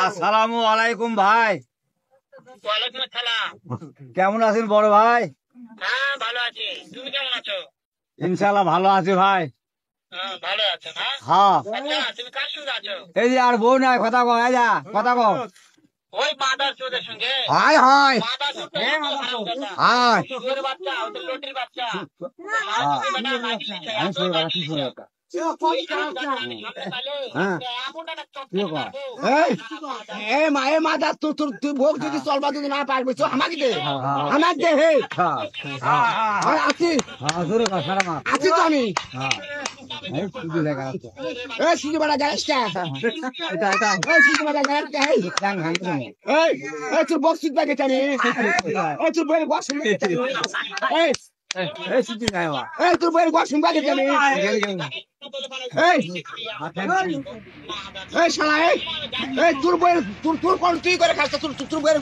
আসসালামু আলাইকুম ভাই। ওয়ালাইকুম আসসালাম। কেমন আছেন বড় ভাই? হ্যাঁ ভালো আছি, তুমি কেমন আছো? ইনশাল্লাহ ভালো আছি ভাই। হ্যাঁ ভালো আছো না? হ্যাঁ, আচ্ছা তুমি কার সঙ্গে আছো? এই যে আর বউ নাই, কথা কও, এই যা কথা কও। ওই মাদার চোদের সঙ্গে। হাই হাই মাদার চোদ হাই। চোরের বাচ্চা, ওদের লোটির বাচ্চা। আমি শুনে কথা কি শুনে কথা। হ্যাঁ এ মাদা তুই ভোগ যদি চলবা যদি না পারবি তো আমাকে দে আমার দে হে আছি জোরে কথা সারা মাস। আছি তো আমি এই শুধু লেখা আছে। এ সুজি বাড়া গ্যাসটা এটা এটা এ সুজি বাড়া গ্যাসটা হে জান ভাঙ তুমি। এই তোর বক্স সিট ব্যাগে জানি এই তোর বইয়ের বক্স এই এই শুধু নাই বা। এই তোর বইয়ের বক্স ব্যাগে জানি এই এই শালা এই তোর বইয়ের তোর কোন তুই করে খাস তোর বইয়ের